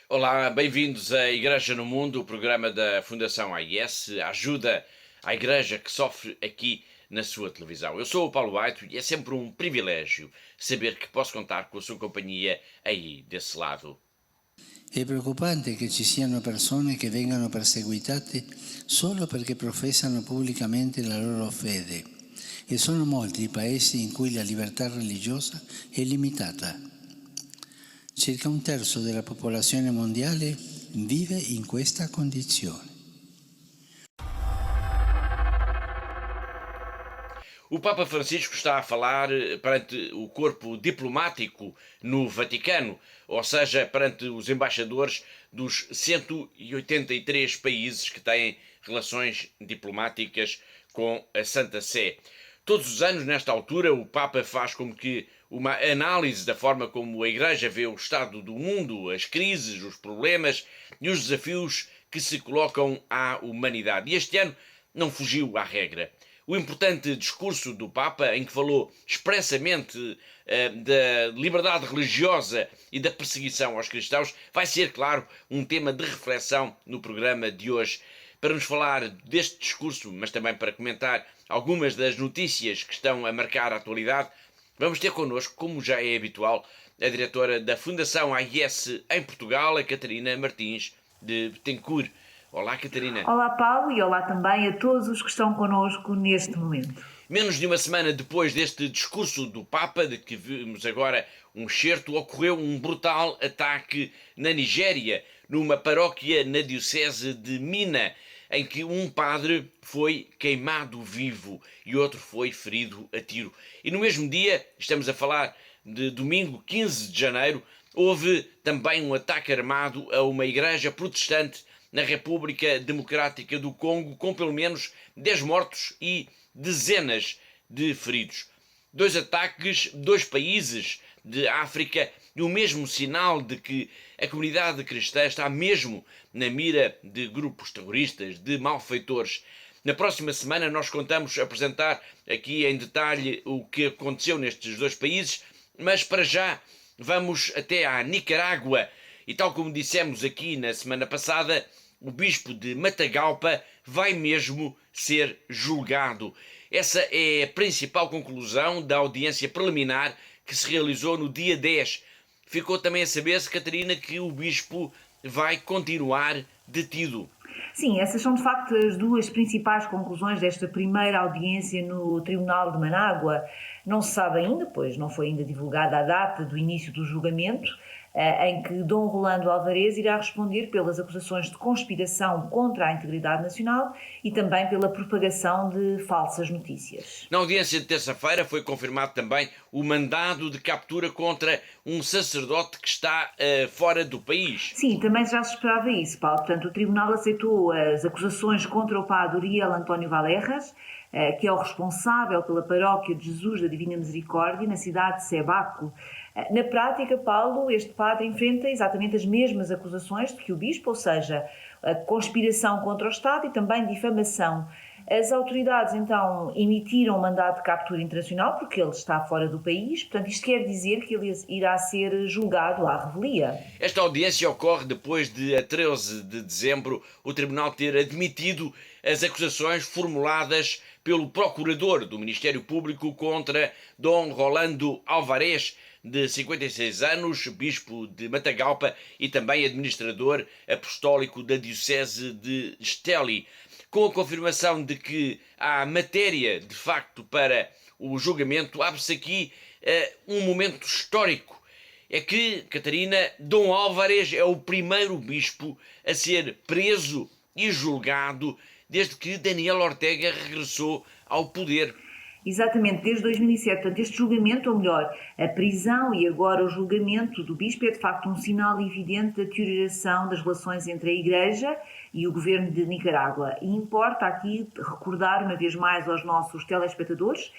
Olá, bem-vindos à Igreja no Mundo, o programa da Fundação AIS, a ajuda à Igreja que sofre aqui na sua televisão. Eu sou o Paulo Baito e é sempre um privilégio saber que posso contar com a sua companhia aí desse lado. È preoccupante che ci siano persone che vengano perseguitate solo perché professano pubblicamente la loro fede e sono molti i paesi in cui la libertà religiosa è limitata. Circa un terzo della popolazione mondiale vive in questa condizione. O Papa Francisco está a falar perante o corpo diplomático no Vaticano, ou seja, perante os embaixadores dos 183 países que têm relações diplomáticas com a Santa Sé. Todos os anos, nesta altura, o Papa faz como que uma análise da forma como a Igreja vê o estado do mundo, as crises, os problemas e os desafios que se colocam à humanidade. E este ano não fugiu à regra. O importante discurso do Papa, em que falou expressamente da liberdade religiosa e da perseguição aos cristãos, vai ser, claro, um tema de reflexão no programa de hoje. Para nos falar deste discurso, mas também para comentar algumas das notícias que estão a marcar a atualidade, vamos ter connosco, como já é habitual, a diretora da Fundação AIS em Portugal, a Catarina Martins de Betancourt. Olá, Catarina. Olá, Paulo, e olá também a todos os que estão connosco neste momento. Menos de uma semana depois deste discurso do Papa, de que vimos agora um excerto, ocorreu um brutal ataque na Nigéria, numa paróquia na diocese de Mina, em que um padre foi queimado vivo e outro foi ferido a tiro. E no mesmo dia, estamos a falar de domingo 15 de janeiro, houve também um ataque armado a uma igreja protestante na República Democrática do Congo, com pelo menos 10 mortos e dezenas de feridos. Dois ataques, dois países de África e o mesmo sinal de que a comunidade cristã está mesmo na mira de grupos terroristas, de malfeitores. Na próxima semana nós contamos apresentar aqui em detalhe o que aconteceu nestes dois países, mas para já vamos até à Nicarágua. E tal como dissemos aqui na semana passada, o bispo de Matagalpa vai mesmo ser julgado. Essa é a principal conclusão da audiência preliminar que se realizou no dia 10. Ficou também a saber-se, Catarina, que o bispo vai continuar detido. Sim, essas são de facto as duas principais conclusões desta primeira audiência no Tribunal de Manágua. Não se sabe ainda, pois não foi ainda divulgada a data do início do julgamento, em que Dom Rolando Alvarez irá responder pelas acusações de conspiração contra a integridade nacional e também pela propagação de falsas notícias. Na audiência de terça-feira foi confirmado também o mandado de captura contra um sacerdote que está fora do país. Sim, também já se esperava isso, Paulo. Portanto, o Tribunal aceitou as acusações contra o padre Uriel António Valerras, que é o responsável pela paróquia de Jesus da Divina Misericórdia, na cidade de Sebaco. Na prática, Paulo, este padre enfrenta exatamente as mesmas acusações de que o bispo, ou seja, a conspiração contra o Estado e também difamação. As autoridades, então, emitiram um mandado de captura internacional porque ele está fora do país, portanto, isto quer dizer que ele irá ser julgado à revelia. Esta audiência ocorre depois de, a 13 de dezembro, o Tribunal ter admitido as acusações formuladas pelo procurador do Ministério Público contra Dom Rolando Alvarez, de 56 anos, bispo de Matagalpa e também administrador apostólico da diocese de Estelí. Com a confirmação de que há matéria, de facto, para o julgamento, abre-se aqui um momento histórico. É que, Catarina, Dom Álvares é o primeiro bispo a ser preso e julgado desde que Daniel Ortega regressou ao poder. Exatamente, desde 2007. Portanto, este julgamento, ou melhor, a prisão e agora o julgamento do bispo é de facto um sinal evidente da deterioração das relações entre a Igreja e o governo de Nicarágua. E importa aqui recordar uma vez mais aos nossos telespectadores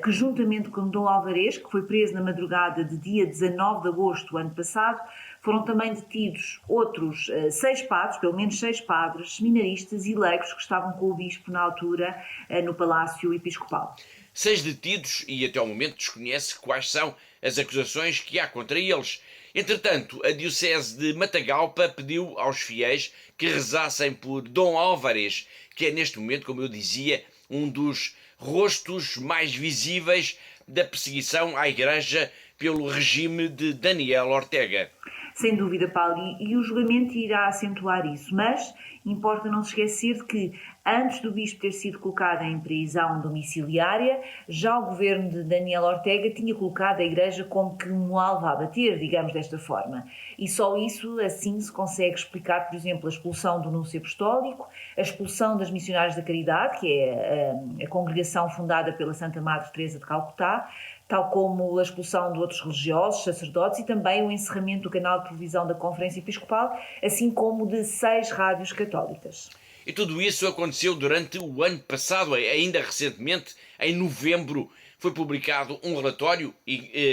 que juntamente com Dom Alvarez, que foi preso na madrugada de dia 19 de agosto do ano passado, foram também detidos outros 6 padres, pelo menos 6 padres, seminaristas e leigos que estavam com o bispo na altura no Palácio Episcopal. 6 detidos e até ao momento desconhece quais são as acusações que há contra eles. Entretanto, a Diocese de Matagalpa pediu aos fiéis que rezassem por Dom Álvares, que é neste momento, como eu dizia, um dos rostos mais visíveis da perseguição à Igreja pelo regime de Daniel Ortega. Sem dúvida, Paulo, e o julgamento irá acentuar isso, mas importa não se esquecer de que, antes do bispo ter sido colocado em prisão domiciliária, já o governo de Daniel Ortega tinha colocado a Igreja como que um alvo a abater, digamos desta forma. E só isso, assim, se consegue explicar, por exemplo, a expulsão do Núncio Apostólico, a expulsão das Missionárias da Caridade, que é a congregação fundada pela Santa Madre Teresa de Calcutá, tal como a expulsão de outros religiosos, sacerdotes e também o encerramento do canal de televisão da Conferência Episcopal, assim como de 6 rádios católicas. E tudo isso aconteceu durante o ano passado, ainda recentemente, em novembro, foi publicado um relatório,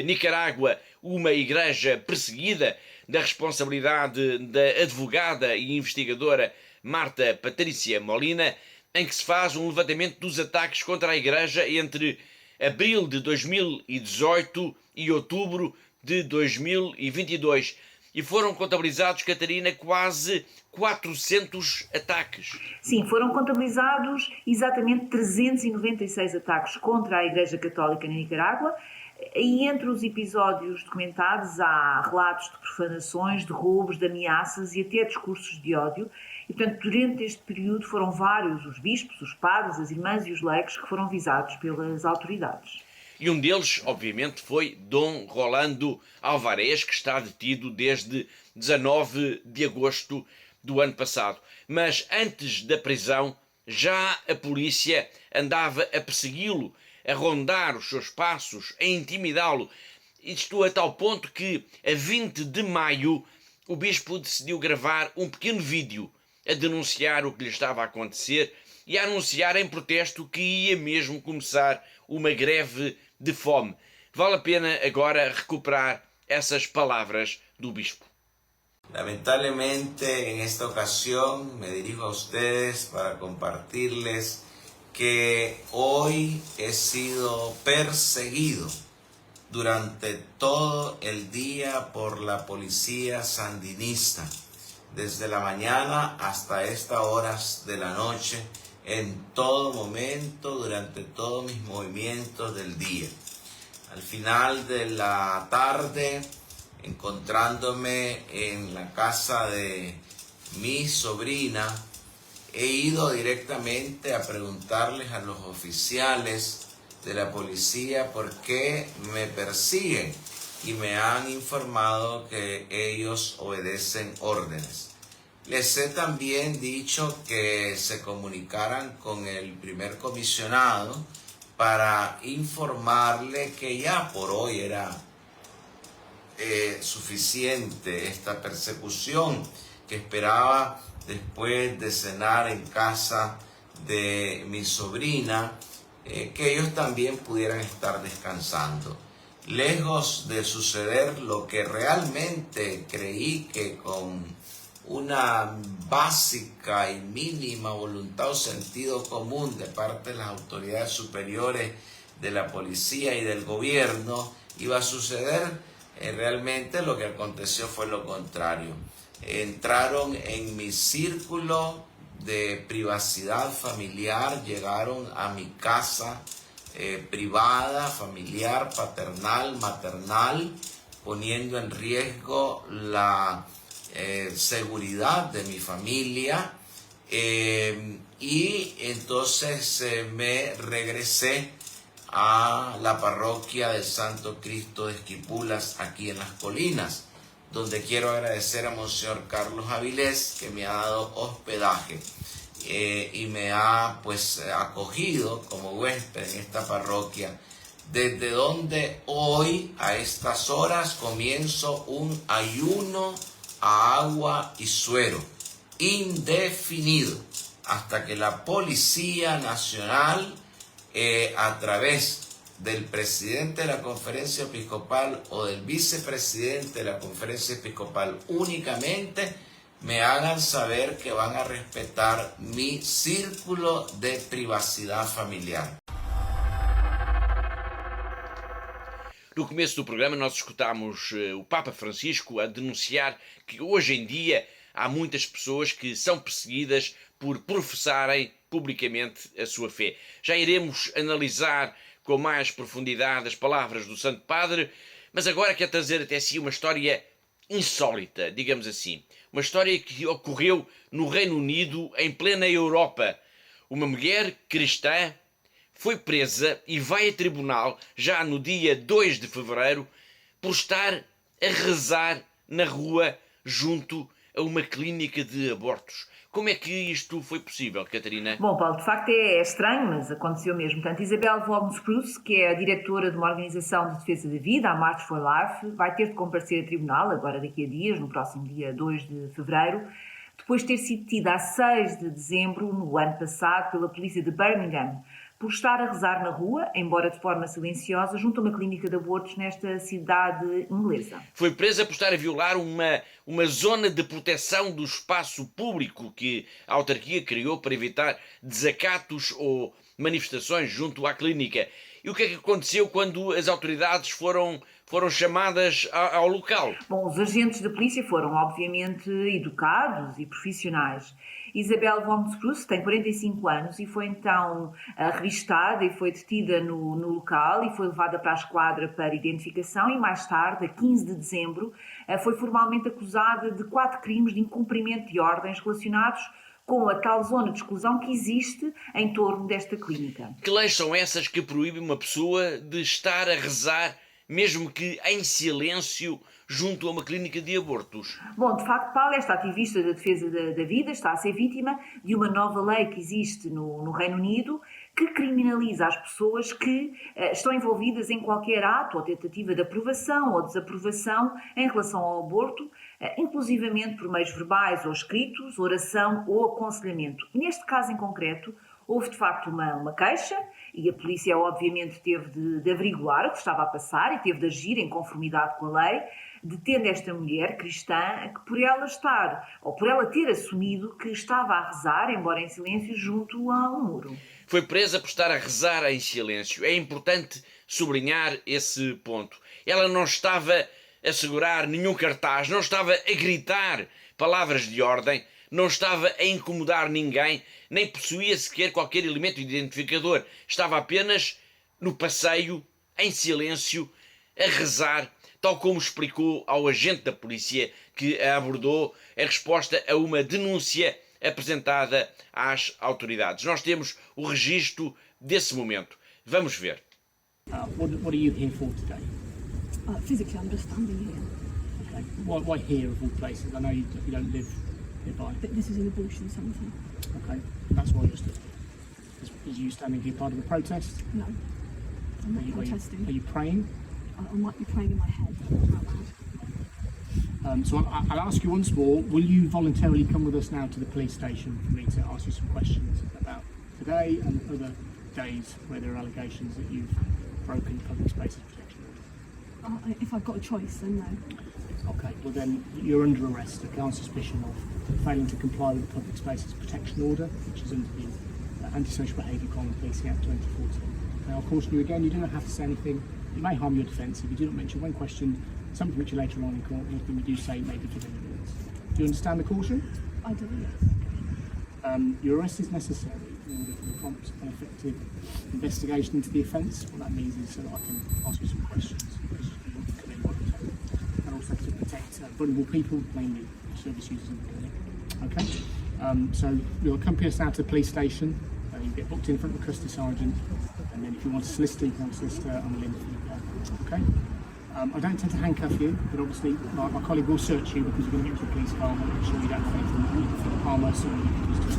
Nicarágua, uma igreja perseguida, da responsabilidade da advogada e investigadora Marta Patrícia Molina, em que se faz um levantamento dos ataques contra a igreja entre abril de 2018 e outubro de 2022. E foram contabilizados, Catarina, quase 400 ataques. Sim, foram contabilizados exatamente 396 ataques contra a Igreja Católica na Nicarágua, e entre os episódios documentados há relatos de profanações, de roubos, de ameaças e até discursos de ódio. E, portanto, durante este período foram vários os bispos, os padres, as irmãs e os leigos que foram visados pelas autoridades. E um deles, obviamente, foi Dom Rolando Álvares, que está detido desde 19 de agosto do ano passado. Mas antes da prisão, já a polícia andava a persegui-lo, a rondar os seus passos, a intimidá-lo. Isto a tal ponto que, a 20 de maio, o bispo decidiu gravar um pequeno vídeo a denunciar o que lhe estava a acontecer e a anunciar em protesto que ia mesmo começar uma greve de fome. Vale a pena agora recuperar essas palavras do bispo. Lamentablemente, en esta ocasión me dirijo a ustedes para compartirles que hoy he sido perseguido durante todo el día por la policía sandinista, desde la mañana hasta estas horas de la noche, en todo momento, durante todos mis movimientos del día. Al final de la tarde, encontrándome en la casa de mi sobrina, he ido directamente a preguntarles a los oficiales de la policía por qué me persiguen y me han informado que ellos obedecen órdenes. Les he también dicho que se comunicaran con el primer comisionado para informarle que ya por hoy era suficiente esta persecución, que esperaba después de cenar en casa de mi sobrina, que ellos también pudieran estar descansando. Lejos de suceder lo que realmente creí que con una básica y mínima voluntad o sentido común de parte de las autoridades superiores de la policía y del gobierno iba a suceder, realmente lo que aconteció fue lo contrario. Entraron en mi círculo de privacidad familiar, llegaron a mi casa privada, familiar, paternal, maternal, poniendo en riesgo la seguridad de mi familia, y entonces me regresé a la parroquia del Santo Cristo de Esquipulas, aquí en Las Colinas, donde quiero agradecer a Monseñor Carlos Avilés, que me ha dado hospedaje y me ha acogido como huésped en esta parroquia, desde donde hoy a estas horas comienzo un ayuno a agua y suero indefinido hasta que la Policía Nacional, a través del presidente de la Conferencia Episcopal o del vicepresidente de la Conferencia Episcopal únicamente, me hagan saber que van a respetar mi círculo de privacidad familiar. No começo do programa nós escutámos o Papa Francisco a denunciar que hoje em dia há muitas pessoas que são perseguidas por professarem publicamente a sua fé. Já iremos analisar com mais profundidade as palavras do Santo Padre, mas agora quero trazer até si uma história insólita, digamos assim. Uma história que ocorreu no Reino Unido, em plena Europa. Uma mulher cristã foi presa e vai a tribunal já no dia 2 de fevereiro por estar a rezar na rua junto a uma clínica de abortos. Como é que isto foi possível, Catarina? Bom, Paulo, de facto é estranho, mas aconteceu mesmo. Portanto, Isabel Vaughan Spruce, que é a diretora de uma organização de defesa da vida, a March for Life, vai ter de comparecer a tribunal, agora daqui a dias, no próximo dia 2 de fevereiro, depois de ter sido detida a 6 de dezembro, no ano passado, pela polícia de Birmingham, por estar a rezar na rua, embora de forma silenciosa, junto a uma clínica de abortos nesta cidade inglesa. Foi presa por estar a violar uma zona de proteção do espaço público que a autarquia criou para evitar desacatos ou manifestações junto à clínica. E o que é que aconteceu quando as autoridades foram chamadas ao local? Bom, os agentes da polícia foram, obviamente, educados e profissionais. Isabel Vaughan Spruce tem 45 anos e foi então revistada e foi detida no local e foi levada para a esquadra para identificação e mais tarde, a 15 de dezembro, foi formalmente acusada de 4 crimes de incumprimento de ordens relacionados com a tal zona de exclusão que existe em torno desta clínica. Que leis são essas que proíbem uma pessoa de estar a rezar, mesmo que em silêncio, junto a uma clínica de abortos? Bom, de facto, Paulo, esta ativista da defesa da vida, está a ser vítima de uma nova lei que existe no Reino Unido que criminaliza as pessoas que estão envolvidas em qualquer ato ou tentativa de aprovação ou desaprovação em relação ao aborto, inclusivamente por meios verbais ou escritos, oração ou aconselhamento. E neste caso em concreto, houve de facto uma queixa e a polícia obviamente teve de averiguar o que estava a passar e teve de agir em conformidade com a lei, detendo esta mulher cristã que por ela estar, ou por ela ter assumido que estava a rezar, embora em silêncio, junto a um muro. Foi presa por estar a rezar em silêncio. É importante sublinhar esse ponto. Ela não estava a segurar nenhum cartaz, não estava a gritar palavras de ordem, não estava a incomodar ninguém, nem possuía sequer qualquer elemento identificador. Estava apenas no passeio, em silêncio, a rezar, tal como explicou ao agente da polícia que a abordou em resposta a uma denúncia apresentada às autoridades. Nós temos o registro desse momento. Vamos ver. What are you here for today? Physically, I'm just standing here. Okay. Why here of all places? I know you don't live nearby. But this is an abortion centre. Okay, that's why you're stood here. Is you standing here part of the protest? No, I'm not protesting. Are you praying? I might be praying in my head out loud. So I'll ask you once more, will you voluntarily come with us now to the police station for me to ask you some questions about today and other days where there are allegations that you've broken public spaces protection order? If I've got a choice, then no. Okay, well then you're under arrest on suspicion of failing to comply with the Public Spaces Protection Order, which is under the Antisocial Behaviour Crime and Policing Act 2014. Now, I'll caution you again, you do not have to say anything. It may harm your defence if you do not mention when questioned something which you later on in court, anything you do say may be given evidence. Do you understand the caution? I do, yes. Your arrest is necessary in order for the prompt and effective investigation into the offence. What that means is so that I can ask you some questions because you want to commit voluntary, and also to protect vulnerable people, mainly service users in the clinic. Okay, so you'll accompany us now to the police station. You'll get booked in front of the custody sergeant, and then if you want a solicitor, you can have a solicitor on the limb for you. Okay. I don't intend to handcuff you, but obviously my colleague will search you because you're going to get into a police car and make sure you don't have anything that you can harm us or you can use to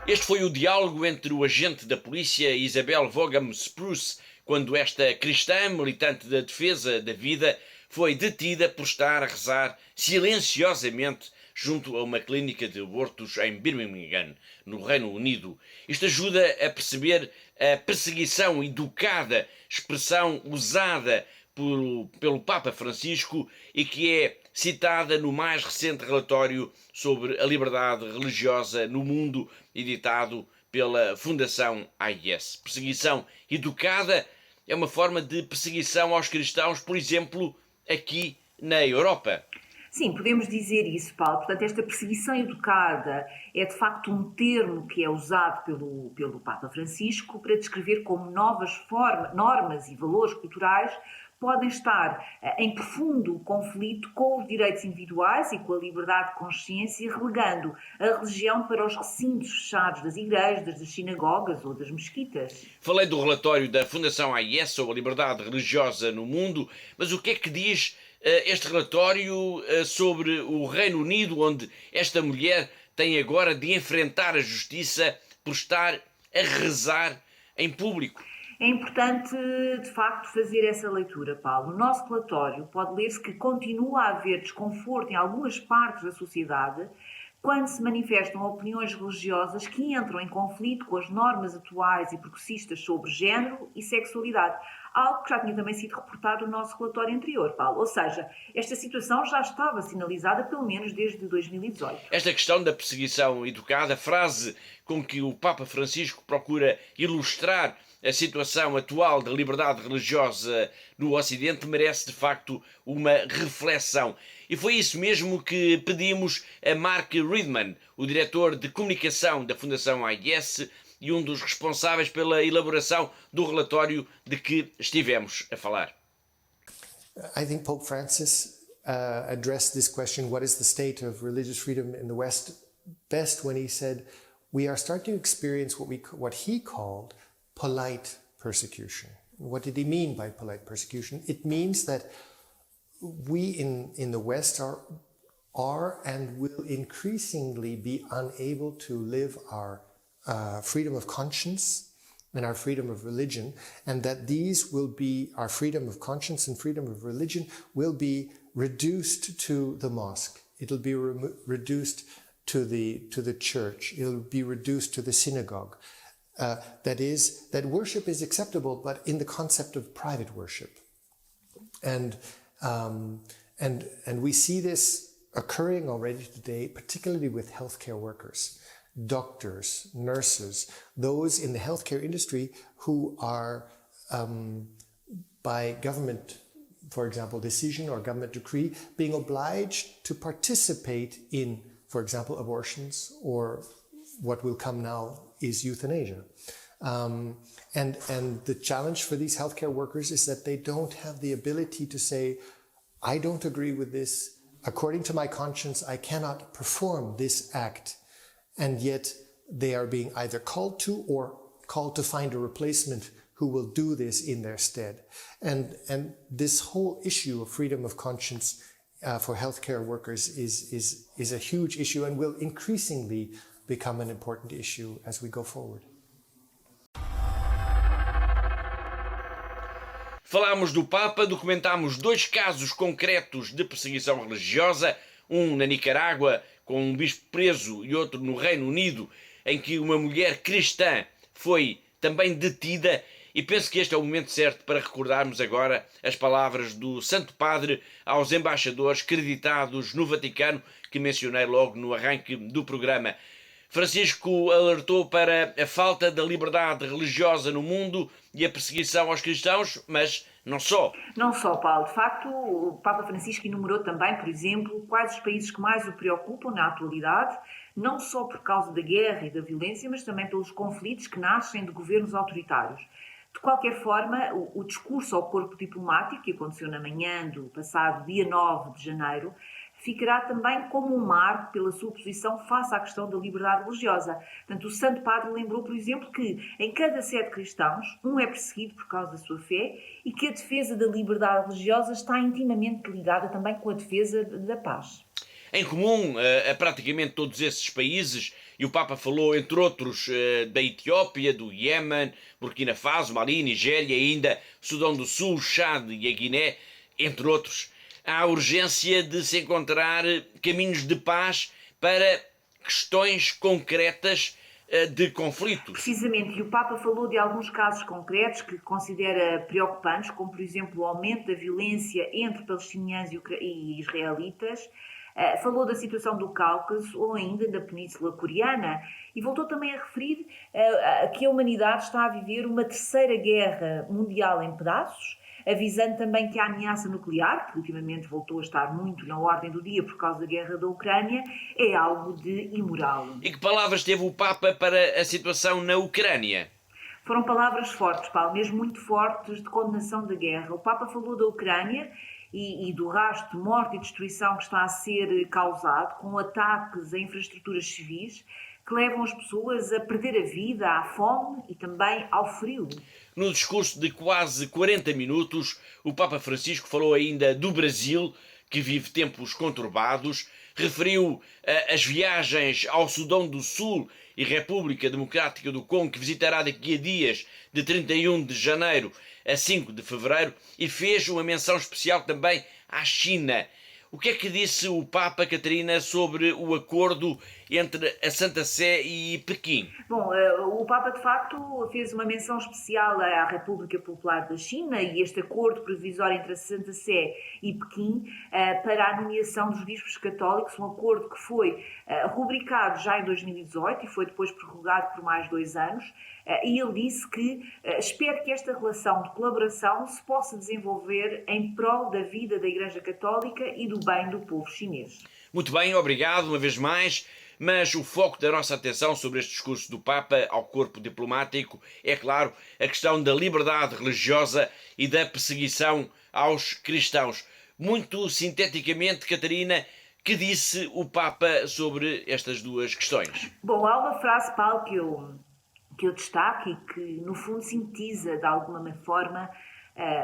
Este foi o diálogo entre o agente da polícia Isabel Vaughan Spruce, quando esta cristã militante da defesa da vida foi detida por estar a rezar silenciosamente junto a uma clínica de abortos em Birmingham, no Reino Unido. Isto ajuda a perceber a perseguição educada, expressão usada pelo Papa Francisco e que é citada no mais recente relatório sobre a liberdade religiosa no mundo, editado pela Fundação AIS. Perseguição educada é uma forma de perseguição aos cristãos, por exemplo, aqui na Europa. Sim, podemos dizer isso, Paulo. Portanto, esta perseguição educada é de facto um termo que é usado pelo Papa Francisco para descrever como novas normas e valores culturais podem estar em profundo conflito com os direitos individuais e com a liberdade de consciência, relegando a religião para os recintos fechados das igrejas, das sinagogas ou das mesquitas. Falei do relatório da Fundação AIS sobre a liberdade religiosa no mundo, mas o que é que diz este relatório sobre o Reino Unido, onde esta mulher tem agora de enfrentar a justiça por estar a rezar em público? É importante, de facto, fazer essa leitura, Paulo. No nosso relatório pode ler-se que continua a haver desconforto em algumas partes da sociedade quando se manifestam opiniões religiosas que entram em conflito com as normas atuais e progressistas sobre género e sexualidade. Algo que já tinha também sido reportado no nosso relatório anterior, Paulo. Ou seja, esta situação já estava sinalizada pelo menos desde 2018. Esta questão da perseguição educada, frase com que o Papa Francisco procura ilustrar a situação atual da liberdade religiosa no Ocidente, merece de facto uma reflexão. E foi isso mesmo que pedimos a Mark Ridman, o diretor de comunicação da Fundação AIS e um dos responsáveis pela elaboração do relatório de que estivemos a falar. I think Pope Francis addressed this question, what is the state of religious freedom in the West, best when he said, we are starting to experience what he called polite persecution. What did he mean by polite persecution? It means that we in the West are and will increasingly be unable to live our freedom of conscience and our freedom of religion, and that these will be, our freedom of conscience and freedom of religion will be reduced to the mosque. It'll be reduced to the church. It'll be reduced to the synagogue. That worship is acceptable, but in the concept of private worship. And we see this occurring already today, particularly with healthcare workers, doctors, nurses, those in the healthcare industry who are, by government, for example, decision or government decree, being obliged to participate in, for example, abortions, or what will come now is euthanasia. And the challenge for these healthcare workers is that they don't have the ability to say, I don't agree with this. According to my conscience, I cannot perform this act. And yet they are being either called to or called to find a replacement who will do this in their stead. And this whole issue of freedom of conscience for healthcare workers is a huge issue and will increasingly become an important issue as we go forward. Falámos do Papa, documentámos 2 casos concretos de perseguição religiosa, um na Nicarágua, com um bispo preso, e outro no Reino Unido, em que uma mulher cristã foi também detida, e penso que este é o momento certo para recordarmos agora as palavras do Santo Padre aos embaixadores creditados no Vaticano, que mencionei logo no arranque do programa. Francisco alertou para a falta da liberdade religiosa no mundo e a perseguição aos cristãos, mas não só. Não só, Paulo. De facto, o Papa Francisco enumerou também, por exemplo, quais os países que mais o preocupam na atualidade, não só por causa da guerra e da violência, mas também pelos conflitos que nascem de governos autoritários. De qualquer forma, o discurso ao corpo diplomático, que aconteceu na manhã do passado dia 9 de janeiro, ficará também como um marco pela sua posição face à questão da liberdade religiosa. Portanto, o Santo Padre lembrou, por exemplo, que em cada 7 cristãos, um é perseguido por causa da sua fé e que a defesa da liberdade religiosa está intimamente ligada também com a defesa da paz. Em comum a praticamente todos esses países, e o Papa falou, entre outros, da Etiópia, do Iémen, Burkina Faso, Mali, Nigéria, e ainda Sudão do Sul, Chad e a Guiné, entre outros, há a urgência de se encontrar caminhos de paz para questões concretas de conflitos. Precisamente, e o Papa falou de alguns casos concretos que considera preocupantes, como, por exemplo, o aumento da violência entre palestinianos e israelitas. Falou da situação do Cáucaso ou ainda da Península Coreana e voltou também a referir que a humanidade está a viver uma terceira guerra mundial em pedaços, avisando também que a ameaça nuclear, que ultimamente voltou a estar muito na ordem do dia por causa da guerra da Ucrânia, é algo de imoral. E que palavras teve o Papa para a situação na Ucrânia? Foram palavras fortes, Paulo, mesmo muito fortes de condenação da guerra. O Papa falou da Ucrânia e do rastro de morte e destruição que está a ser causado com ataques a infraestruturas civis que levam as pessoas a perder a vida à fome e também ao frio. No discurso de quase 40 minutos, o Papa Francisco falou ainda do Brasil, que vive tempos conturbados, referiu as viagens ao Sudão do Sul e República Democrática do Congo, que visitará daqui a dias, de 31 de janeiro a 5 de fevereiro, e fez uma menção especial também à China. O que é que disse o Papa, Catarina, sobre o acordo entre a Santa Sé e Pequim? Bom, o Papa de facto fez uma menção especial à República Popular da China e este acordo provisório entre a Santa Sé e Pequim para a nomeação dos bispos católicos, um acordo que foi rubricado já em 2018 e foi depois prorrogado por mais 2 anos. E ele disse que espera que esta relação de colaboração se possa desenvolver em prol da vida da Igreja Católica e do bem do povo chinês. Muito bem, obrigado uma vez mais, mas o foco da nossa atenção sobre este discurso do Papa ao corpo diplomático é, claro, a questão da liberdade religiosa e da perseguição aos cristãos. Muito sinteticamente, Catarina, que disse o Papa sobre estas duas questões? Bom, há uma frase, Paulo, que eu destaco e que, no fundo, sintetiza de alguma forma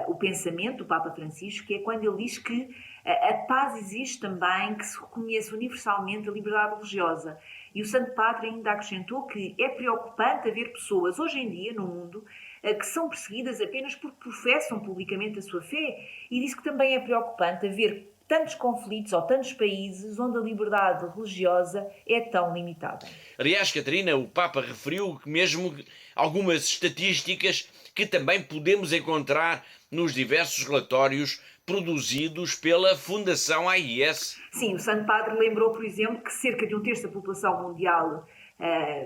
o pensamento do Papa Francisco, que é quando ele diz que a paz existe também que se reconheça universalmente a liberdade religiosa. E o Santo Padre ainda acrescentou que é preocupante haver pessoas, hoje em dia, no mundo, que são perseguidas apenas porque professam publicamente a sua fé. E disse que também é preocupante haver tantos conflitos ou tantos países onde a liberdade religiosa é tão limitada. Aliás, Catarina, o Papa referiu que mesmo algumas estatísticas que também podemos encontrar nos diversos relatórios produzidos pela Fundação AIS. Sim, o Santo Padre lembrou, por exemplo, que cerca de 1/3 da população mundial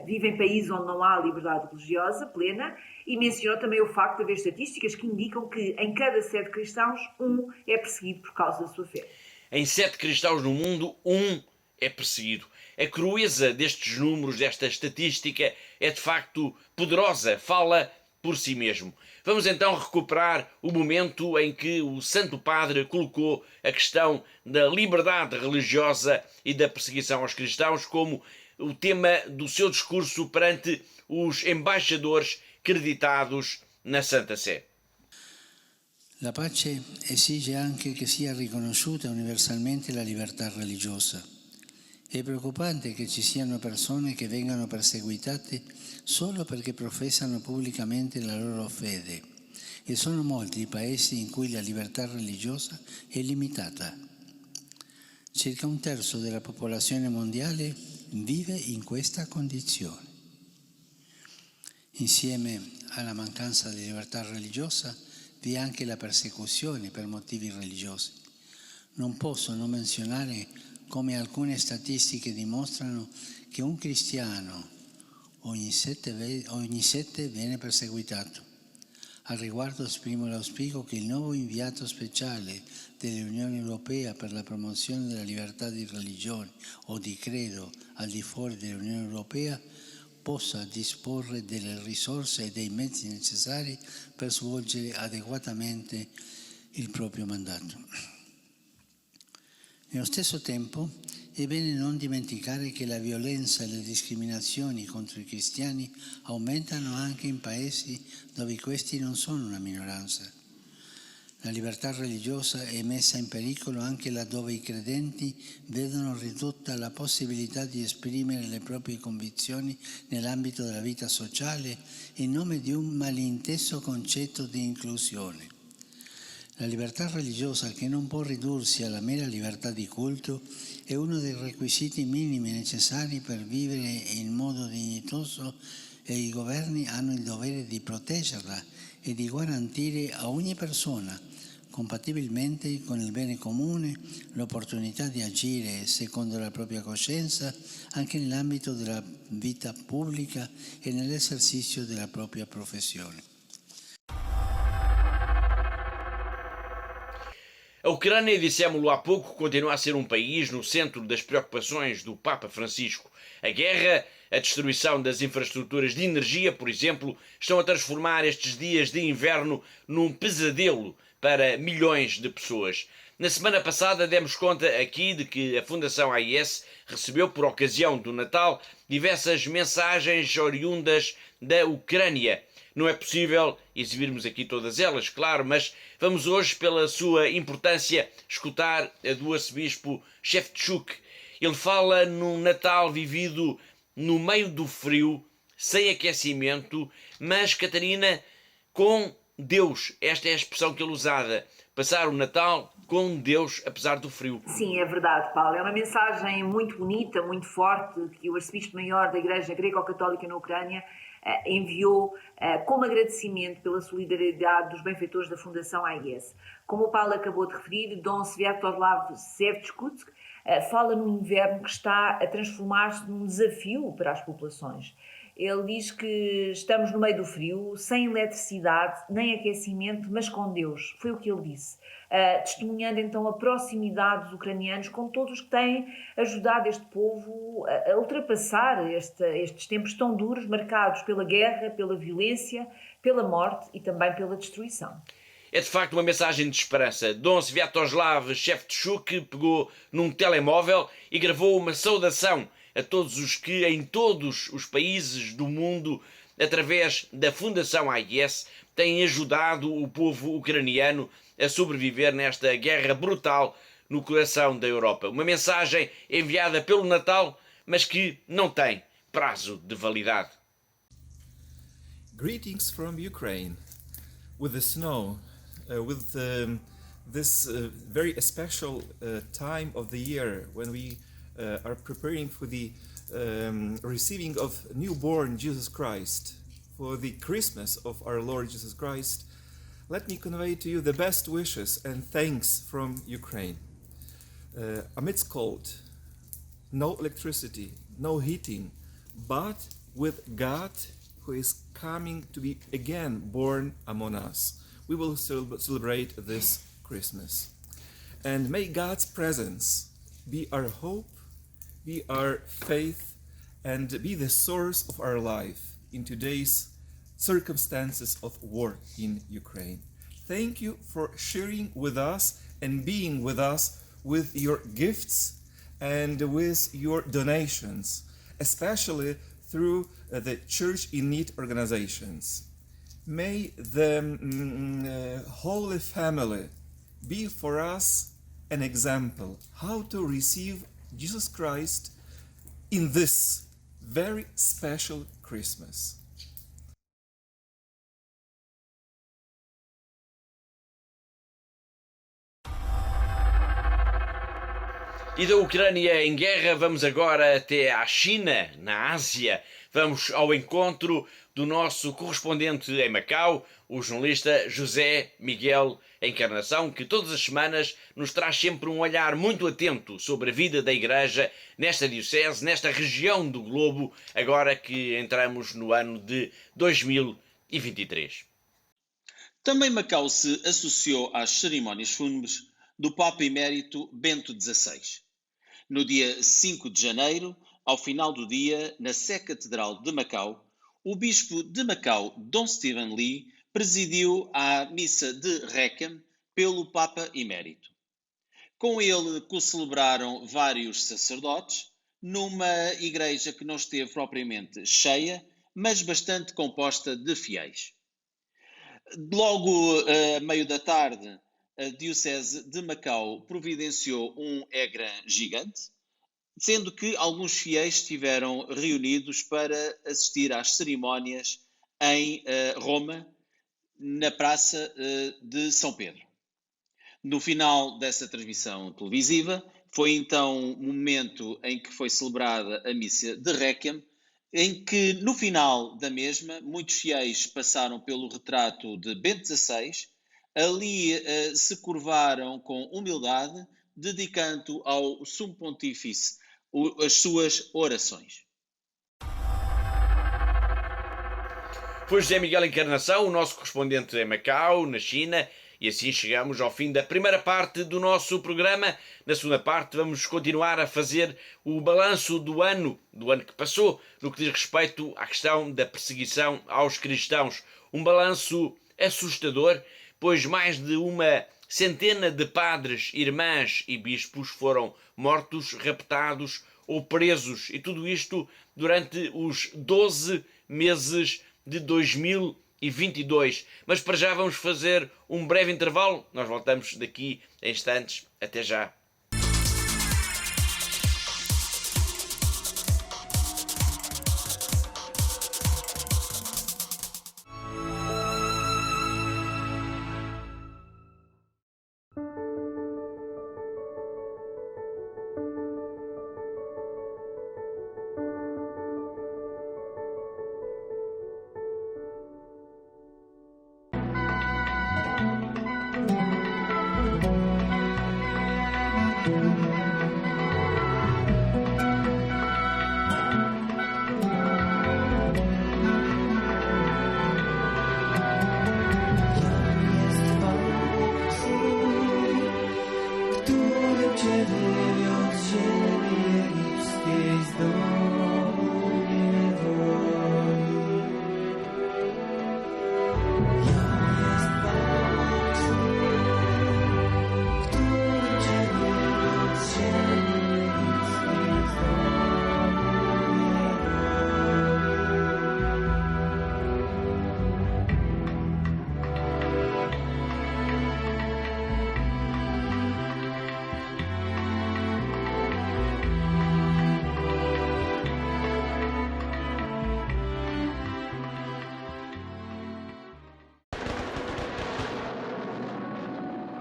vive em países onde não há liberdade religiosa plena e mencionou também o facto de haver estatísticas que indicam que em cada 7 cristãos, 1 é perseguido por causa da sua fé. Em 7 cristãos no mundo, 1 é perseguido. A crueza destes números, desta estatística, é de facto poderosa, fala por si mesmo. Vamos então recuperar o momento em que o Santo Padre colocou a questão da liberdade religiosa e da perseguição aos cristãos como o tema do seu discurso perante os embaixadores creditados na Santa Sé. La pace esige anche che sia riconosciuta universalmente la libertà religiosa. È preoccupante che ci siano persone che vengano perseguitate solo perché professano pubblicamente la loro fede e sono molti i paesi in cui la libertà religiosa è limitata. Circa 1/3 della popolazione mondiale vive in questa condizione. Insieme alla mancanza di libertà religiosa vi è anche la persecuzione per motivi religiosi. Non posso non menzionare come alcune statistiche dimostrano che un cristiano ogni 7 viene perseguitato. Al riguardo esprimo l'auspicio che il nuovo inviato speciale dell'Unione Europea per la promozione della libertà di religione o di credo al di fuori dell'Unione Europea possa disporre delle risorse e dei mezzi necessari per svolgere adeguatamente il proprio mandato. Nello stesso tempo è bene non dimenticare che la violenza e le discriminazioni contro i cristiani aumentano anche in paesi dove questi non sono una minoranza. La libertà religiosa è messa in pericolo anche laddove i credenti vedono ridotta la possibilità di esprimere le proprie convinzioni nell'ambito della vita sociale in nome di un malinteso concetto di inclusione. La libertà religiosa, che non può ridursi alla mera libertà di culto, è uno dei requisiti minimi necessari per vivere in modo dignitoso e i governi hanno il dovere di proteggerla e di garantire a ogni persona, compatibilmente con il bene comune, l'opportunità di agire secondo la propria coscienza anche nell'ambito della vita pubblica e nell'esercizio della propria professione. A Ucrânia, dissemos-lo há pouco, continua a ser um país no centro das preocupações do Papa Francisco. A guerra, a destruição das infraestruturas de energia, por exemplo, estão a transformar estes dias de inverno num pesadelo para milhões de pessoas. Na semana passada demos conta aqui de que a Fundação AIS recebeu, por ocasião do Natal, diversas mensagens oriundas da Ucrânia. Não é possível exibirmos aqui todas elas, claro, mas vamos hoje, pela sua importância, escutar a do arcebispo Shevchuk. Ele fala num Natal vivido no meio do frio, sem aquecimento, mas, Catarina, com Deus. Esta é a expressão que ele usava. Passar o Natal com Deus, apesar do frio. Sim, é verdade, Paulo. É uma mensagem muito bonita, muito forte, que o arcebispo-maior da Igreja Greco-Católica na Ucrânia enviou como agradecimento pela solidariedade dos benfeitores da Fundação AIS. Como o Paulo acabou de referir, Dom Sviatoslav Shevchuk fala num inverno que está a transformar-se num desafio para as populações. Ele diz que estamos no meio do frio, sem eletricidade, nem aquecimento, mas com Deus. Foi o que ele disse. Testemunhando então a proximidade dos ucranianos com todos os que têm ajudado este povo a ultrapassar estes tempos tão duros, marcados pela guerra, pela violência, pela morte e também pela destruição. É de facto uma mensagem de esperança. Dom Sviatoslav Shevchuk pegou num telemóvel e gravou uma saudação a todos os que, em todos os países do mundo, através da Fundação AIS, têm ajudado o povo ucraniano a sobreviver nesta guerra brutal no coração da Europa. Uma mensagem enviada pelo Natal, mas que não tem prazo de validade. Greetings from Ukraine. With the snow, with this very special time of the year when we are preparing for the receiving of newborn Jesus Christ, for the Christmas of our Lord Jesus Christ, let me convey to you the best wishes and thanks from Ukraine. Amidst cold, no electricity, no heating, but with God who is coming to be again born among us, we will celebrate this Christmas. And may God's presence be our hope, be our faith, and be the source of our life in today's circumstances of war in Ukraine. Thank you for sharing with us and being with us with your gifts and with your donations, especially through the Church in Need organizations. May the Holy Family be for us an example how to receive Jesus Christ in this very special Christmas. E da Ucrânia em guerra vamos agora até à China, na Ásia. Vamos ao encontro do nosso correspondente em Macau, o jornalista José Miguel Encarnação, que todas as semanas nos traz sempre um olhar muito atento sobre a vida da Igreja nesta diocese, nesta região do globo, agora que entramos no ano de 2023. Também Macau se associou às cerimónias fúnebres do Papa Emérito Bento XVI. No dia 5 de janeiro, ao final do dia, na Sé Catedral de Macau, o bispo de Macau, Dom Stephen Lee, presidiu a missa de Requiem pelo Papa Emérito. Com ele co-celebraram vários sacerdotes, numa igreja que não esteve propriamente cheia, mas bastante composta de fiéis. Logo a meio da tarde, a Diocese de Macau providenciou um ecrã gigante, sendo que alguns fiéis estiveram reunidos para assistir às cerimónias em Roma, na Praça de São Pedro. No final dessa transmissão televisiva, foi então o momento em que foi celebrada a missa de Requiem, em que, no final da mesma, muitos fiéis passaram pelo retrato de Bento XVI, ali se curvaram com humildade, dedicando ao Sumo Pontífice as suas orações. Foi José Miguel Encarnação, o nosso correspondente em Macau, na China, e assim chegamos ao fim da primeira parte do nosso programa. Na segunda parte vamos continuar a fazer o balanço do ano que passou, no que diz respeito à questão da perseguição aos cristãos. Um balanço assustador, pois mais de uma centena de padres, irmãs e bispos foram mortos, raptados ou presos, e tudo isto durante os 12 meses de 2022. Mas para já vamos fazer um breve intervalo. Nós voltamos daqui a instantes. Até já.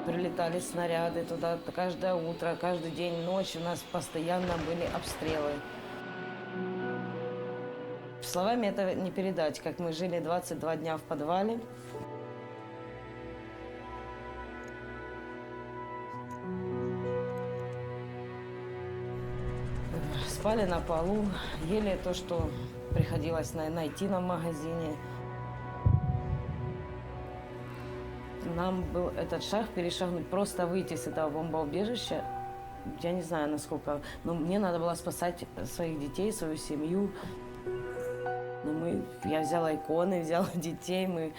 Прилетали снаряды туда каждое утро, каждый день, ночь у нас постоянно были обстрелы. Словами это не передать, как мы жили 22 дня в подвале. Спали на полу, ели то, что приходилось найти нам в магазине. Нам был этот шаг перешагнуть, просто выйти с этого бомбоубежища. Я не знаю, насколько, но мне надо было спасать своих детей, свою семью. Я взяла иконы, взяла детей, мы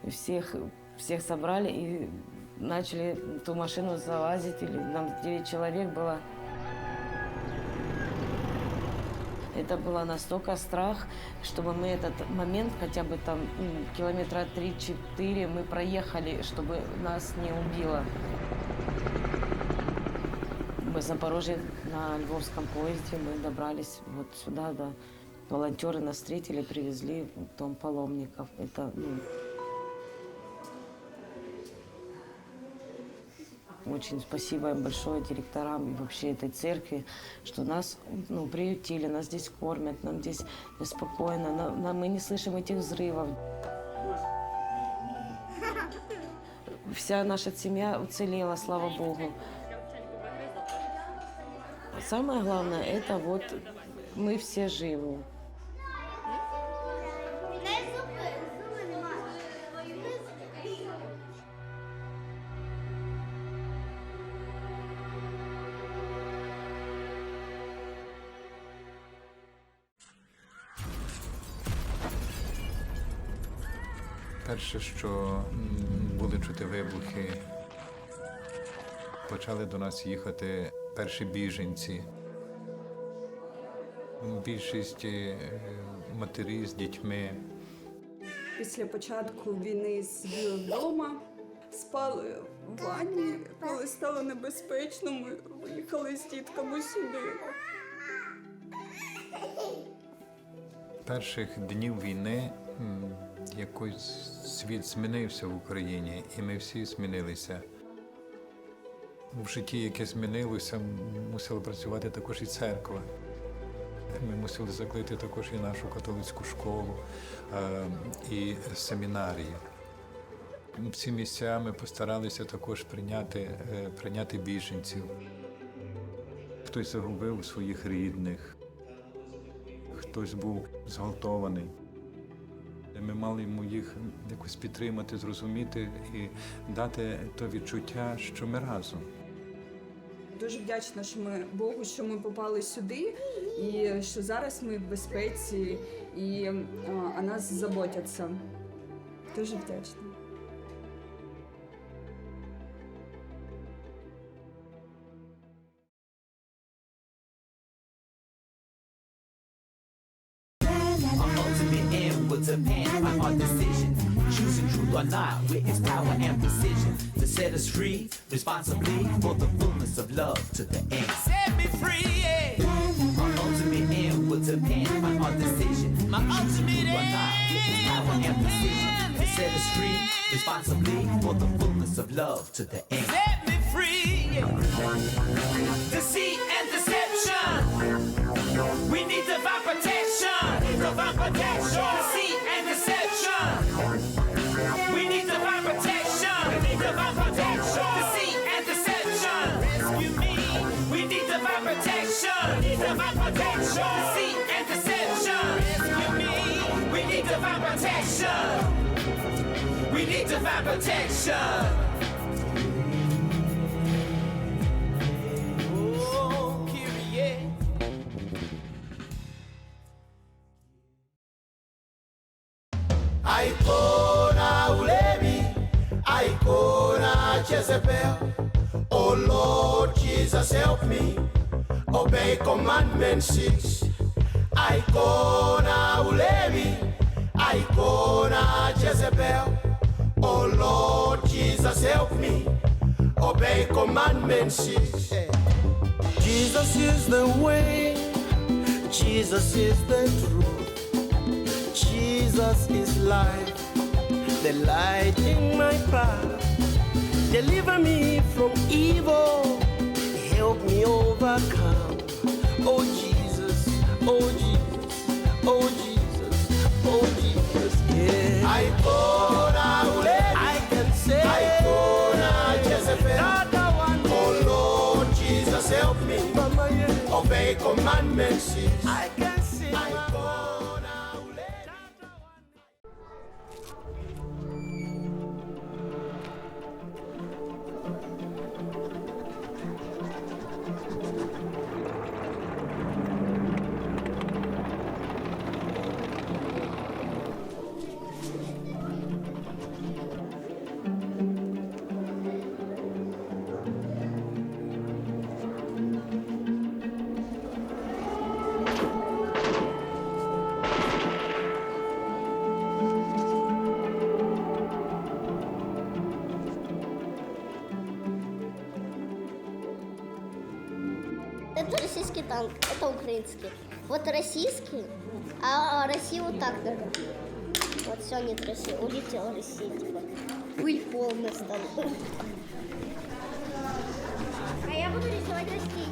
всех собрали и начали в ту машину залазить. Нам 9 человек было. Это было настолько страх, чтобы мы этот момент, хотя бы там километра 3-4 мы проехали, чтобы нас не убило. Мы в Запорожье на Львовском поезде, мы добрались вот сюда, да. Волонтеры нас встретили, привезли в дом паломников. Это, очень спасибо им большое директорам и вообще этой церкви, что нас приютили, нас здесь кормят, нам здесь спокойно, мы не слышим этих взрывов. Вся наша семья уцелела, слава Богу. Самое главное, это вот мы все живы. Перше, що були чути вибухи, почали до нас їхати перші біженці. Більшість матері з дітьми. Після початку війни сиділи вдома, спали в ванні, коли стало небезпечно, ми виїхали з дітками сюди. Перших днів війни якось світ змінився в Україні, і ми всі змінилися. в житті, яке змінилося, мусила працювати також і церква. Ми мусили закрити також і нашу католицьку школу, і семінарії. В ці місця ми постаралися також прийняти біженців. Хтось загубив своїх рідних, хтось був зґвалтований. Ми мали йому їх якось підтримати, зрозуміти і дати то відчуття, що ми разом. Дуже вдячна, що ми Богу, що ми попали сюди, і що зараз ми в безпеці, і о нас заботяться. Дуже вдячна. Will depend on our decisions. Choosing truth or not, with its power and precision to set us free, responsibly for the fullness of love to the end. Set me free, yeah. Our ultimate end will depend on our decision. My ultimate end, or not, with its power and precision to set us free, responsibly for the fullness of love to the end. Set me free, yeah. Deceit and deception. We need divine protection. Divine protection. Deceit and deception. We need divine protection. We need divine protection. Deceit and deception. Rescue me. We need divine protection. We need divine protection. Deceit and deception. Rescue me. We need divine protection. We need divine protection. Aikona ulevi, Aikona Jezebel. Oh Lord Jesus, help me obey commandment 6. Aikona ulevi, Aikona Jezebel. Oh Lord Jesus, help me obey commandment 6. Jesus is the way, Jesus is the truth. Jesus is life, the light in my path. Deliver me from evil, help me overcome. Oh Jesus, oh Jesus, oh Jesus, oh Jesus, yeah. I can say, Jezebel. Oh Lord Jesus, help me obey commandment 6. I can see. Это российский танк, это украинский. Вот российский, а Россия вот так даже. Вот все, нет России, улетела Россия, типа. Пыль полная стала. А я буду рисовать растения.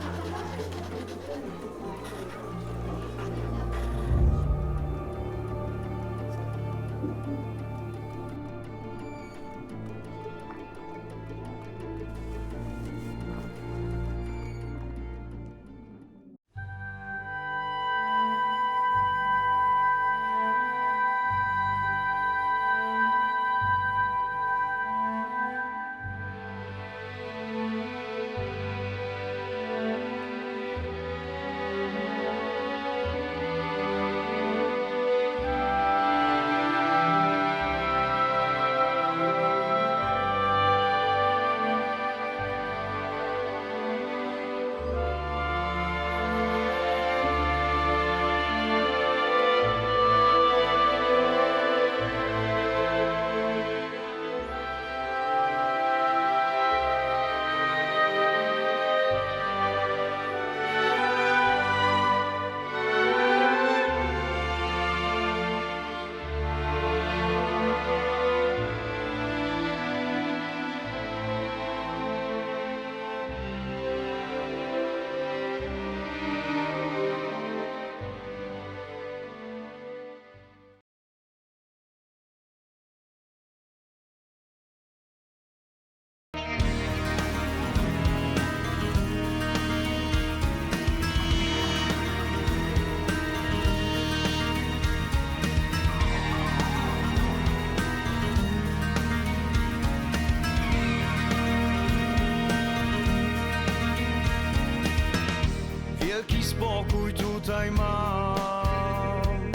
tutaj mam.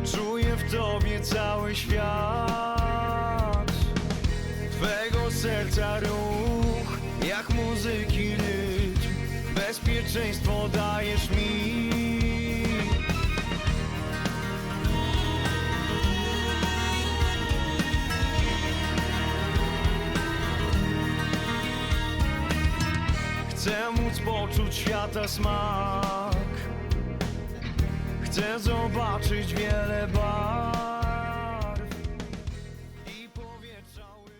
Czuję w tobie cały świat. Twego serca ruch, jak muzyki rytm. Bezpieczeństwo dajesz mi. Chcę móc poczuć świata smak. Chcę zobaczyć wiele barw i powietrza łyk.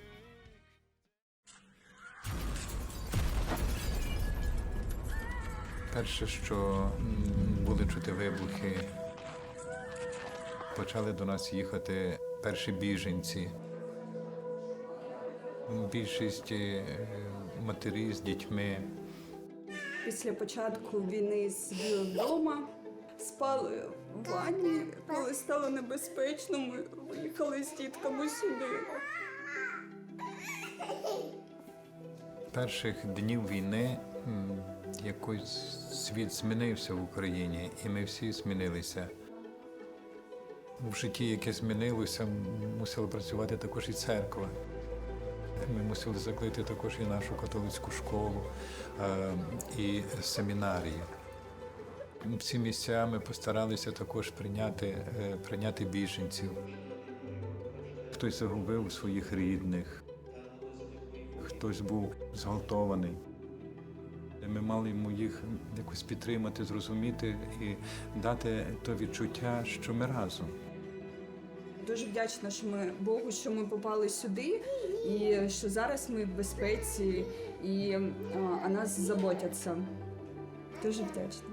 Перше, що були чути вибухи, почали до нас їхати перші біженці. Більшість матері з дітьми. Після початку війни сиділи вдома, спали в ванні. Коли стало небезпечно, ми виїхали з дітками сюди. Перших днів війни якось світ змінився в Україні, і ми всі змінилися. В житті, яке змінилося, мусила працювати також і церква. Ми мусили закрити також і нашу католицьку школу, і семінарії. В ці місця ми постаралися також прийняти біженців. Хтось загубив своїх рідних, хтось був зґвалтований. Ми мали йому їх якось підтримати, зрозуміти і дати то відчуття, що ми разом. Дуже вдячна Богу, що ми попали сюди, і що зараз ми в безпеці, і о нас заботяться. Дуже вдячна.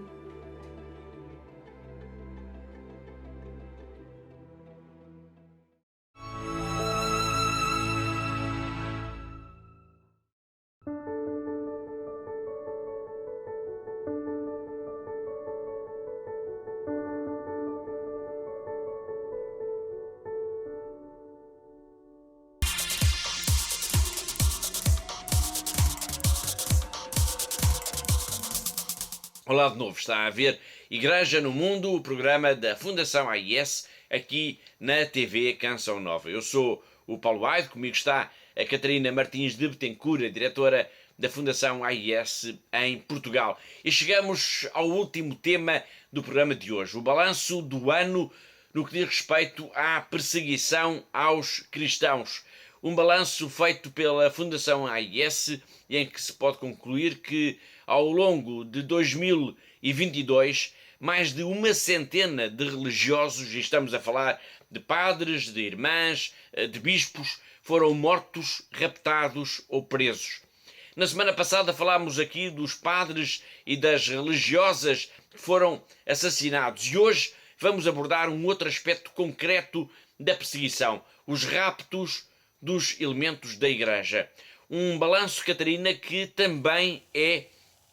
Olá de novo, está a ver Igreja no Mundo, o programa da Fundação AIS, aqui na TV Canção Nova. Eu sou o Paulo Aide, comigo está a Catarina Martins de Betancourt, a diretora da Fundação AIS em Portugal. E chegamos ao último tema do programa de hoje, o balanço do ano no que diz respeito à perseguição aos cristãos. Um balanço feito pela Fundação AIS e em que se pode concluir que ao longo de 2022 mais de uma centena de religiosos, e estamos a falar de padres, de irmãs, de bispos, foram mortos, raptados ou presos. Na semana passada falámos aqui dos padres e das religiosas que foram assassinados e hoje vamos abordar um outro aspecto concreto da perseguição, os raptos dos elementos da Igreja. Um balanço, Catarina, que também é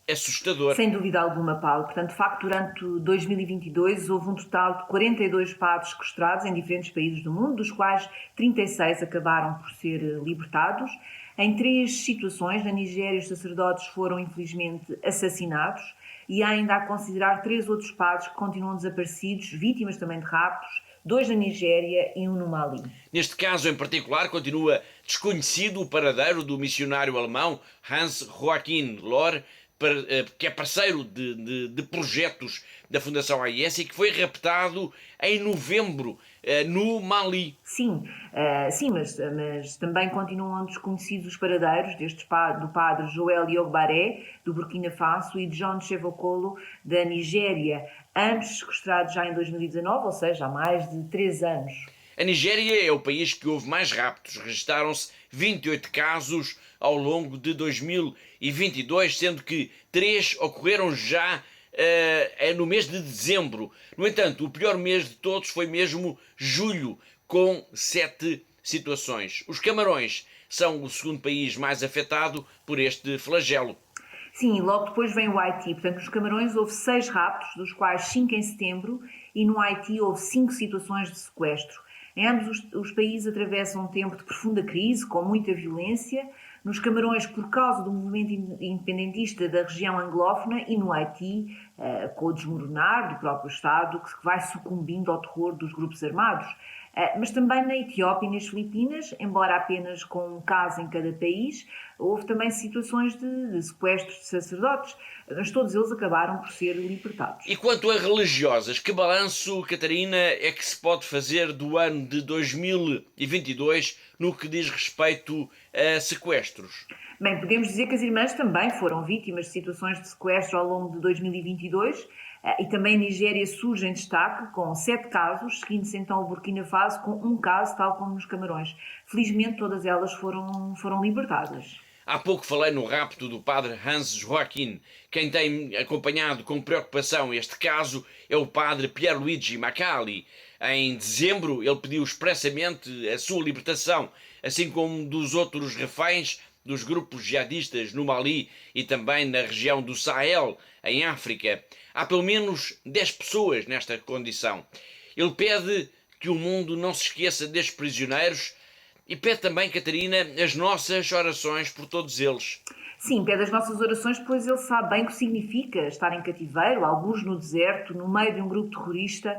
assustador. Sem dúvida alguma, Paulo. Portanto, de facto, durante 2022 houve um total de 42 padres sequestrados em diferentes países do mundo, dos quais 36 acabaram por ser libertados. Em 3 situações, na Nigéria, os sacerdotes foram infelizmente assassinados e há ainda a considerar 3 outros padres que continuam desaparecidos, vítimas também de raptos, 2 na Nigéria e 1 no Mali. Neste caso em particular continua desconhecido o paradeiro do missionário alemão Hans Joachim Lohr, que é parceiro de projetos da Fundação AIS e que foi raptado em novembro no Mali. Sim, mas também continuam desconhecidos os paradeiros do padre Joel Yogbaré, do Burkina Faso, e de John Chevokolo, da Nigéria, ambos sequestrados já em 2019, ou seja, há mais de 3 anos. A Nigéria é o país que houve mais raptos. Registaram-se 28 casos ao longo de 2022, sendo que 3 ocorreram já no mês de dezembro. No entanto, o pior mês de todos foi mesmo julho, com 7 situações. Os Camarões são o segundo país mais afetado por este flagelo. Sim, e logo depois vem o Haiti. Portanto, nos Camarões houve 6 raptos, dos quais 5 em setembro, e no Haiti houve 5 situações de sequestro. Em ambos os países atravessam um tempo de profunda crise, com muita violência, nos Camarões por causa do movimento independentista da região anglófona e no Haiti com o desmoronar do próprio Estado que vai sucumbindo ao terror dos grupos armados. Mas também na Etiópia e nas Filipinas, embora apenas com um caso em cada país, houve também situações de sequestros de sacerdotes, mas todos eles acabaram por ser libertados. E quanto a religiosas, que balanço, Catarina, é que se pode fazer do ano de 2022 no que diz respeito a sequestros? Bem, podemos dizer que as irmãs também foram vítimas de situações de sequestro ao longo de 2022 e também a Nigéria surge em destaque com 7 casos, seguindo-se então o Burkina Faso com um caso, tal como nos Camarões. Felizmente todas elas foram libertadas. Há pouco falei no rapto do padre Hans Joachim. Quem tem acompanhado com preocupação este caso é o padre Pierluigi Macali. Em dezembro ele pediu expressamente a sua libertação, assim como dos outros reféns dos grupos jihadistas no Mali e também na região do Sahel, em África. Há pelo menos 10 pessoas nesta condição. Ele pede que o mundo não se esqueça destes prisioneiros e pede também, Catarina, as nossas orações por todos eles. Sim, pede as nossas orações, pois ele sabe bem o que significa estar em cativeiro, alguns no deserto, no meio de um grupo terrorista,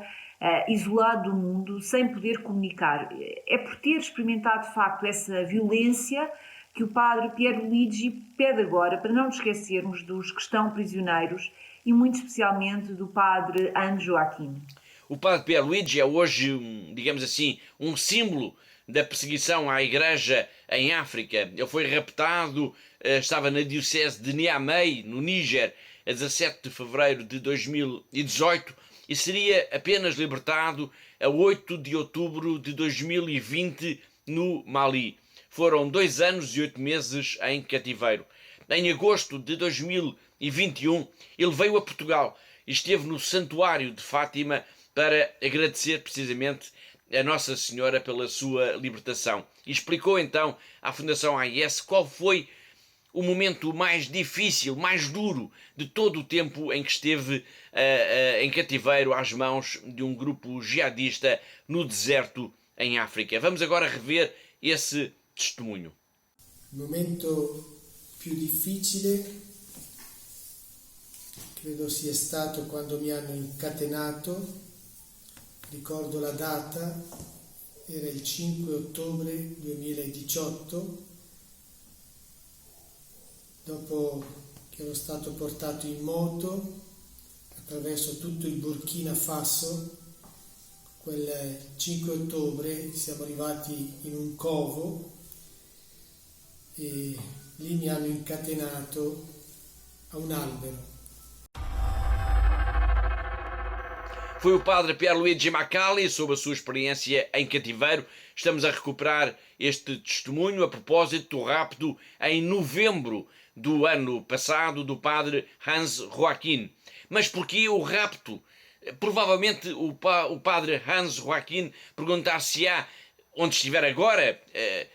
isolado do mundo, sem poder comunicar. É por ter experimentado de facto essa violência que o padre Pierluigi pede agora para não nos esquecermos dos que estão prisioneiros e muito especialmente do padre Hans Joachim. O padre Pierluigi é hoje, digamos assim, um símbolo da perseguição à Igreja em África. Ele foi raptado, estava na diocese de Niamey, no Níger, a 17 de fevereiro de 2018 e seria apenas libertado a 8 de outubro de 2020 no Mali. Foram 2 anos e 8 meses em cativeiro. Em agosto de 2021, ele veio a Portugal e esteve no Santuário de Fátima para agradecer precisamente a Nossa Senhora pela sua libertação. E explicou então à Fundação AIS qual foi o momento mais difícil, mais duro de todo o tempo em que esteve em cativeiro às mãos de um grupo jihadista no deserto em África. Vamos agora rever esse testemunho. Il momento più difficile credo sia stato quando mi hanno incatenato, ricordo la data, era il 5 ottobre 2018, dopo che ero stato portato in moto attraverso tutto il Burkina Faso. Quel 5 ottobre siamo arrivati in un covo e lì mi hanno incatenato a un albero. Foi o padre Pierluigi Macali sobre a sua experiência em cativeiro. Estamos a recuperar este testemunho a propósito do rapto em novembro do ano passado do padre Hans Joachim. Mas porquê o rapto? Provavelmente o padre Hans Joachim perguntar-se-á, onde estiver agora,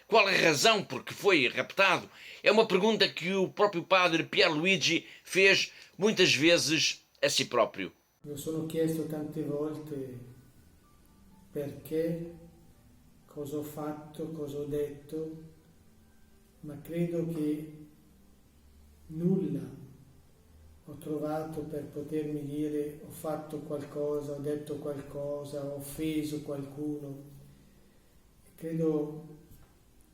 qual a razão por que foi raptado? É uma pergunta que o próprio padre Pierluigi fez muitas vezes a si próprio. Mi sono chiesto tante volte perché, cosa ho fatto, cosa ho detto, ma credo che nulla ho trovato per potermi dire ho fatto qualcosa, ho detto qualcosa, ho offeso qualcuno. Credo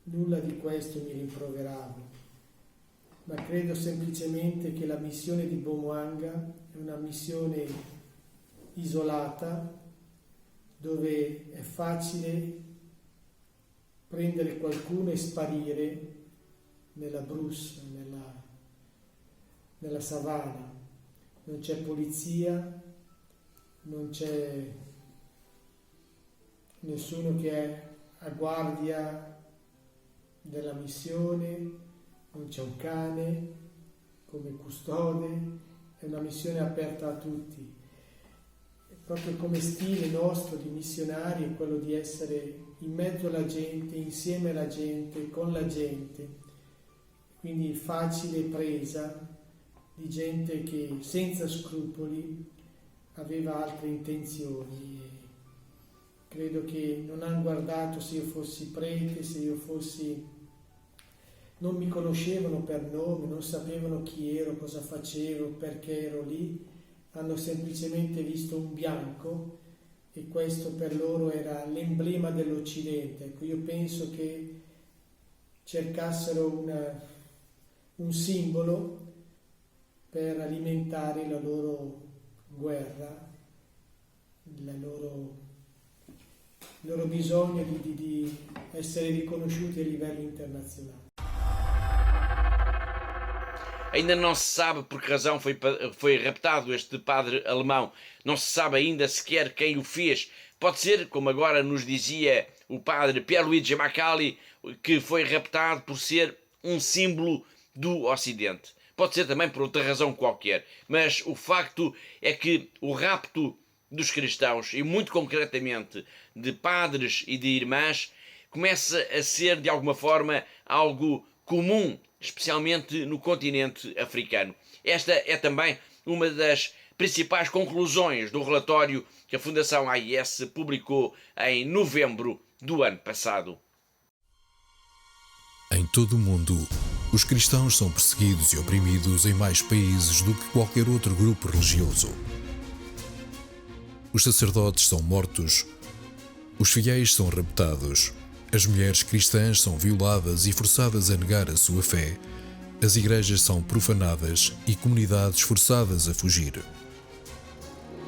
nulla di questo mi rimproveravo, ma credo semplicemente che la missione di Bomoanga è una missione isolata dove è facile prendere qualcuno e sparire nella brousse, nella savana. Non c'è polizia, non c'è nessuno che è a guardia della missione, non c'è un cane come custode, è una missione aperta a tutti. Proprio come stile nostro di missionari è quello di essere in mezzo alla gente, insieme alla gente, con la gente, quindi facile presa di gente che senza scrupoli aveva altre intenzioni. Credo che non hanno guardato se io fossi prete, se io fossi non mi conoscevano per nome, non sapevano chi ero, cosa facevo, perché ero lì, hanno semplicemente visto un bianco e questo per loro era l'emblema dell'Occidente. Ecco, io penso che cercassero un simbolo per alimentare la loro guerra, il loro bisogno di essere riconosciuti a livello internazionale. Ainda não se sabe por que razão foi raptado este padre alemão. Não se sabe ainda sequer quem o fez. Pode ser, como agora nos dizia o padre Pierluigi Macali, que foi raptado por ser um símbolo do Ocidente. Pode ser também por outra razão qualquer. Mas o facto é que o rapto dos cristãos, e muito concretamente de padres e de irmãs, começa a ser de alguma forma algo comum, especialmente no continente africano. Esta é também uma das principais conclusões do relatório que a Fundação AIS publicou em novembro do ano passado. Em todo o mundo, os cristãos são perseguidos e oprimidos em mais países do que qualquer outro grupo religioso. Os sacerdotes são mortos, os fiéis são raptados, as mulheres cristãs são violadas e forçadas a negar a sua fé, as igrejas são profanadas e comunidades forçadas a fugir.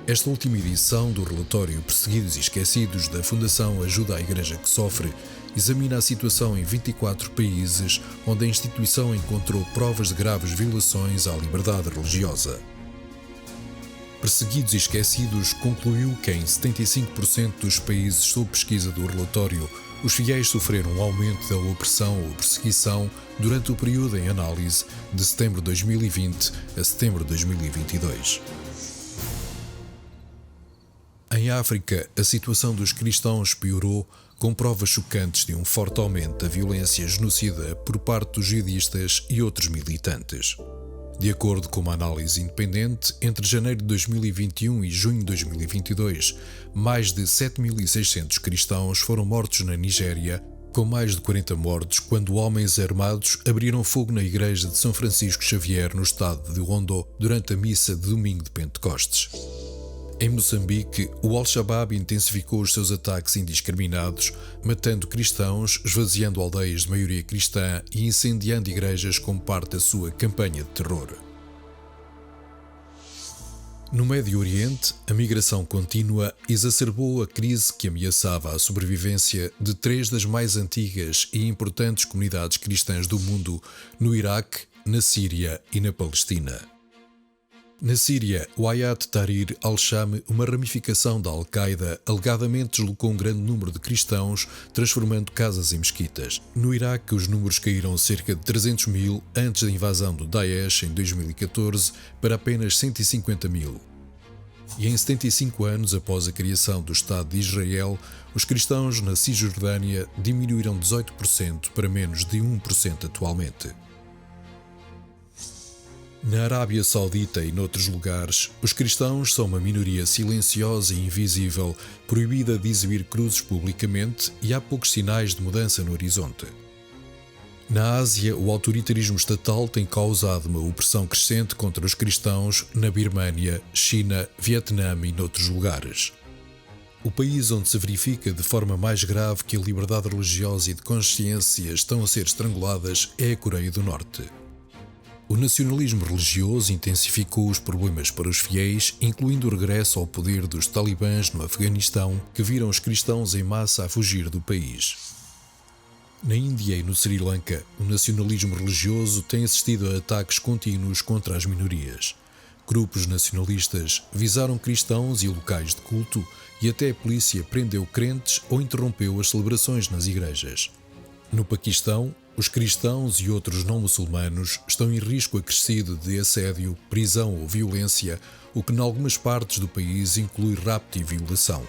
Esta última edição do relatório Perseguidos e Esquecidos da Fundação Ajuda à Igreja que Sofre examina a situação em 24 países onde a instituição encontrou provas de graves violações à liberdade religiosa. Perseguidos e Esquecidos concluiu que em 75% dos países sob pesquisa do relatório, os fiéis sofreram um aumento da opressão ou perseguição durante o período em análise de setembro de 2020 a setembro de 2022. Em África, a situação dos cristãos piorou, com provas chocantes de um forte aumento da violência genocida por parte dos jihadistas e outros militantes. De acordo com uma análise independente, entre janeiro de 2021 e junho de 2022, mais de 7.600 cristãos foram mortos na Nigéria, com mais de 40 mortos quando homens armados abriram fogo na igreja de São Francisco Xavier, no estado de Ondo, durante a missa de domingo de Pentecostes. Em Moçambique, o Al-Shabaab intensificou os seus ataques indiscriminados, matando cristãos, esvaziando aldeias de maioria cristã e incendiando igrejas como parte da sua campanha de terror. No Médio Oriente, a migração contínua exacerbou a crise que ameaçava a sobrevivência de três das mais antigas e importantes comunidades cristãs do mundo, no Iraque, na Síria e na Palestina. Na Síria, o Hayat Tahrir al-Sham, uma ramificação da Al-Qaeda, alegadamente deslocou um grande número de cristãos, transformando casas em mesquitas. No Iraque, os números caíram cerca de 300 mil antes da invasão do Daesh em 2014 para apenas 150 mil. E em 75 anos após a criação do Estado de Israel, os cristãos na Cisjordânia diminuíram 18% para menos de 1% atualmente. Na Arábia Saudita e noutros lugares, os cristãos são uma minoria silenciosa e invisível, proibida de exibir cruzes publicamente, e há poucos sinais de mudança no horizonte. Na Ásia, o autoritarismo estatal tem causado uma opressão crescente contra os cristãos na Birmânia, China, Vietnã e noutros lugares. O país onde se verifica de forma mais grave que a liberdade religiosa e de consciência estão a ser estranguladas é a Coreia do Norte. O nacionalismo religioso intensificou os problemas para os fiéis, incluindo o regresso ao poder dos talibãs no Afeganistão, que viram os cristãos em massa a fugir do país. Na Índia e no Sri Lanka, o nacionalismo religioso tem assistido a ataques contínuos contra as minorias. Grupos nacionalistas visaram cristãos e locais de culto e até a polícia prendeu crentes ou interrompeu as celebrações nas igrejas. No Paquistão, os cristãos e outros não-muçulmanos estão em risco acrescido de assédio, prisão ou violência, o que em algumas partes do país inclui rapto e violação.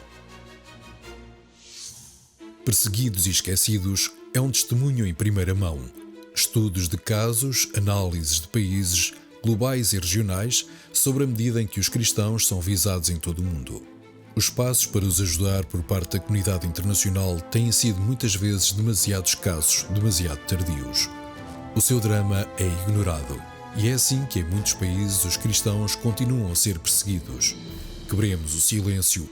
Perseguidos e Esquecidos é um testemunho em primeira mão. Estudos de casos, análises de países, globais e regionais, sobre a medida em que os cristãos são visados em todo o mundo. Os passos para os ajudar por parte da comunidade internacional têm sido muitas vezes demasiado escassos, demasiado tardios. O seu drama é ignorado, e é assim que em muitos países os cristãos continuam a ser perseguidos. Quebremos o silêncio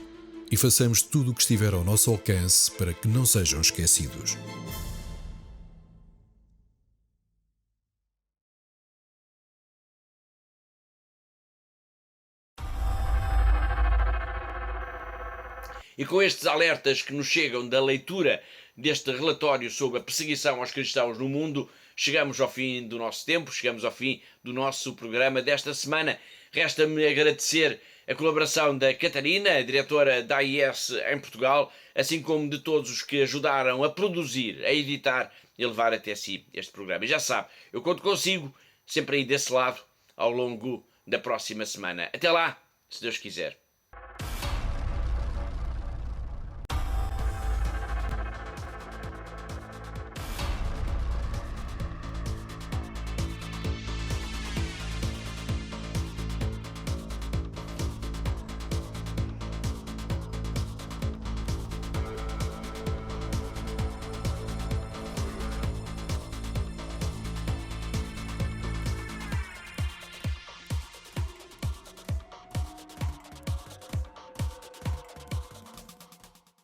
e façamos tudo o que estiver ao nosso alcance para que não sejam esquecidos. E com estes alertas que nos chegam da leitura deste relatório sobre a perseguição aos cristãos no mundo, chegamos ao fim do nosso tempo, chegamos ao fim do nosso programa desta semana. Resta-me agradecer a colaboração da Catarina, a diretora da AIS em Portugal, assim como de todos os que ajudaram a produzir, a editar e a levar até si este programa. E já sabe, eu conto consigo, sempre aí desse lado, ao longo da próxima semana. Até lá, se Deus quiser.